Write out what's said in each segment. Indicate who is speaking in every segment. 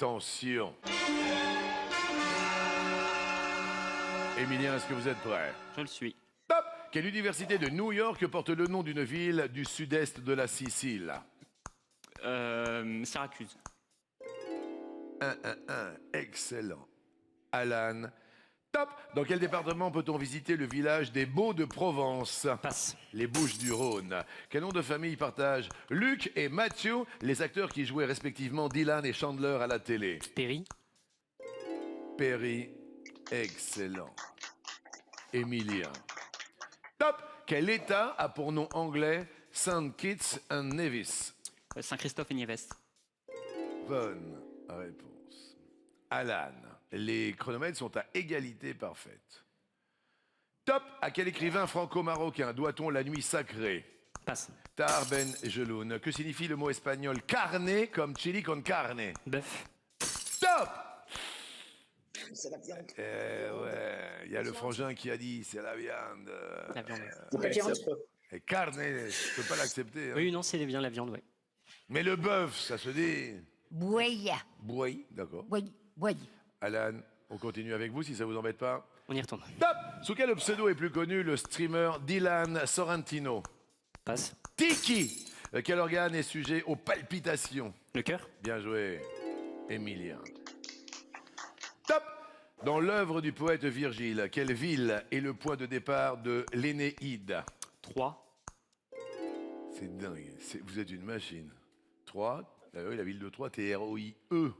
Speaker 1: Attention. Emilien, est-ce que vous êtes prêt?
Speaker 2: Je le suis.
Speaker 1: Top. Quelle université de New York porte le nom d'une ville du sud-est de la Sicile?
Speaker 2: Syracuse.
Speaker 1: 1. Excellent. Alan. Top. Dans quel département peut-on visiter le village des Baux-de-Provence?
Speaker 2: Passe.
Speaker 1: Les Bouches-du-Rhône. Quel nom de famille partagent Luc et Matthew, les acteurs qui jouaient respectivement Dylan et Chandler à la télé?
Speaker 2: Perry.
Speaker 1: Perry. Excellent. Emilien. Top. Quel État a pour nom anglais Saint Kitts and Nevis?
Speaker 2: Saint-Christophe et Niévès.
Speaker 1: Bonne réponse. Alan. Les chronomètres sont à égalité parfaite. Top. À quel écrivain franco-marocain doit-on la nuit sacrée?
Speaker 2: Passe.
Speaker 1: Tahar Ben Jelloun. Que signifie le mot espagnol carne comme chili con carne?
Speaker 2: Bœuf.
Speaker 1: Top.
Speaker 3: C'est la viande.
Speaker 1: Ouais, il y a le frangin qui a dit c'est la viande.
Speaker 2: La viande.
Speaker 3: C'est pas viande.
Speaker 1: Et carne, je peux pas l'accepter. Hein.
Speaker 2: Oui, non, c'est bien la viande, ouais.
Speaker 1: Mais le bœuf, ça se dit.
Speaker 4: Boueille.
Speaker 1: Bouillie, d'accord.
Speaker 4: Boueille.
Speaker 1: Alan, on continue avec vous si ça vous embête pas.
Speaker 2: On y retourne.
Speaker 1: Top. Sous quel pseudo est plus connu le streamer Dylan Sorrentino?
Speaker 2: Passe.
Speaker 1: Tiki. Quel organe est sujet aux palpitations?
Speaker 2: Le cœur.
Speaker 1: Bien joué, Emilien. Top. Dans l'œuvre du poète Virgile, quelle ville est le point de départ de l'Énéide?
Speaker 2: 3.
Speaker 1: C'est dingue, vous êtes une machine. 3, oui, la ville de Troyes, T-R-O-I-E,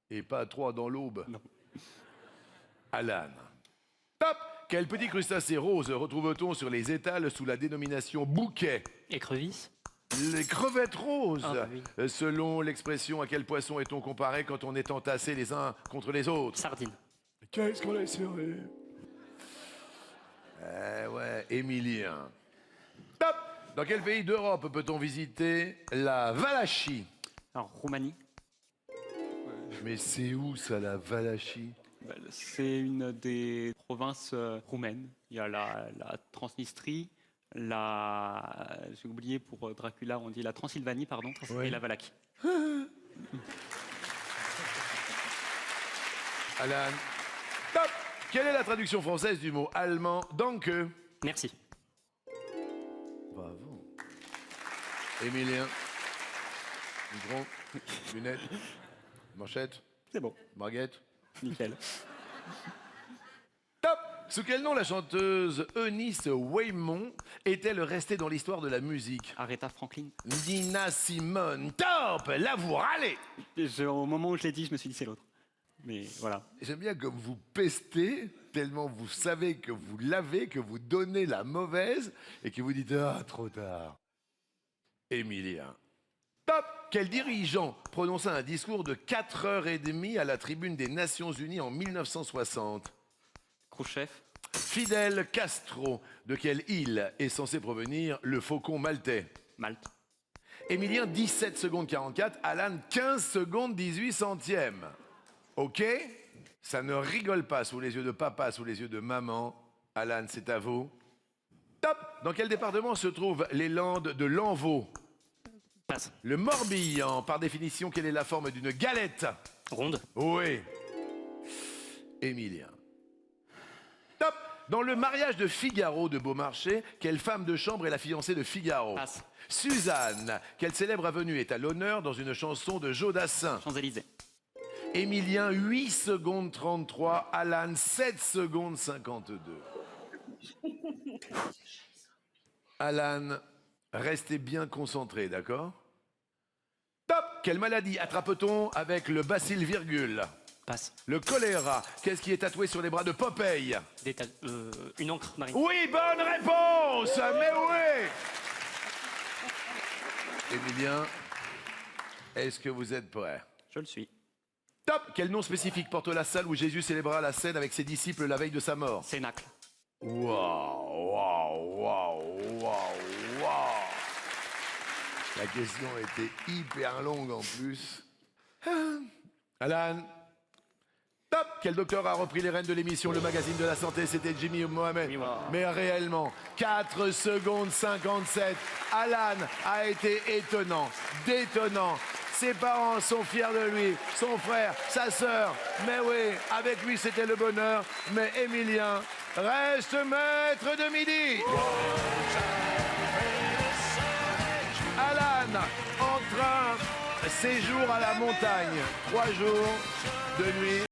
Speaker 1: et pas 3 dans l'Aube.
Speaker 2: Non.
Speaker 1: Alan. Top. Quel petit crustacé rose retrouve-t-on sur les étals sous la dénomination bouquet?
Speaker 2: Écrevisse.
Speaker 1: Les crevettes roses.
Speaker 2: Ah, bah oui.
Speaker 1: Selon l'expression, à quel poisson est-on comparé quand on est entassés les uns contre les autres?
Speaker 2: Sardine.
Speaker 1: Qu'est-ce qu'on est serré? Ouais, Emilien. Top. Dans quel pays d'Europe peut-on visiter la Valachie?
Speaker 2: Alors, Roumanie.
Speaker 1: Mais c'est où ça, la Valachie?
Speaker 2: C'est une des provinces roumaines. Il y a la Transnistrie, j'ai oublié pour Dracula, on dit la Transylvanie, pardon,
Speaker 1: Ouais.
Speaker 2: et la Valaquie.
Speaker 1: Alan. Top. Quelle est la traduction française du mot allemand danke?
Speaker 2: Merci.
Speaker 1: Bravo. Emilien. Micron. Lunettes. Manchette.
Speaker 2: C'est bon.
Speaker 1: Marguette.
Speaker 2: Nickel.
Speaker 1: Top. Sous quel nom la chanteuse Eunice Waymon est-elle restée dans l'histoire de la musique?
Speaker 2: Aretha Franklin.
Speaker 1: Nina Simone. Top. Là, vous râlez.
Speaker 2: Au moment où je l'ai dit, je me suis dit c'est l'autre. Mais voilà.
Speaker 1: J'aime bien comme vous pestez, tellement vous savez que vous l'avez, que vous donnez la mauvaise, et que vous dites « Ah, trop tard ». Emilien. Top. Quel dirigeant prononça un discours de 4h30 à la tribune des Nations Unies en 1960?
Speaker 2: Khrouchtchev.
Speaker 1: Fidel Castro. De quelle île est censé provenir le faucon maltais?
Speaker 2: Malte.
Speaker 1: Emilien, 17 secondes 44. Alan, 15 secondes 18 centièmes. OK? Ça ne rigole pas sous les yeux de papa, sous les yeux de maman. Alan, c'est à vous. Top. Dans quel département se trouvent les Landes de Lanvaux?
Speaker 2: Passe.
Speaker 1: Le Morbihan. Par définition, quelle est la forme d'une galette?
Speaker 2: Ronde.
Speaker 1: Oui. Emilien. Top. Dans le mariage de Figaro de Beaumarchais, quelle femme de chambre est la fiancée de Figaro?
Speaker 2: Passe.
Speaker 1: Suzanne. Quelle célèbre avenue est à l'honneur dans une chanson de Jodassin?
Speaker 2: Champs-Élysées.
Speaker 1: Emilien, 8 secondes 33. Alan, 7 secondes 52. Alan, restez bien concentré, d'accord? Top. Quelle maladie attrape-t-on avec le bacille virgule?
Speaker 2: Passe.
Speaker 1: Le choléra. Qu'est-ce qui est tatoué sur les bras de Popeye?
Speaker 2: Une encre marine.
Speaker 1: Oui, bonne réponse. Mais oui. Emilien, est-ce que vous êtes prêt?
Speaker 2: Je le suis.
Speaker 1: Top. Quel nom spécifique porte la salle où Jésus célébra la scène avec ses disciples la veille de sa mort?
Speaker 2: Cénacle.
Speaker 1: Waouh, waouh, waouh, waouh, waouh. La question était hyper longue en plus. Alan. Top. Quel docteur a repris les rênes de l'émission Le Magazine de la Santé? C'était Jimmy Mohamed.
Speaker 2: Oui, voilà.
Speaker 1: Mais réellement, 4 secondes 57. Alan a été étonnant, détonnant. Ses parents sont fiers de lui, son frère, sa sœur. Mais oui, avec lui c'était le bonheur. Mais Émilien reste maître de midi. Alan, en train, séjour à la montagne. 3 jours de nuit.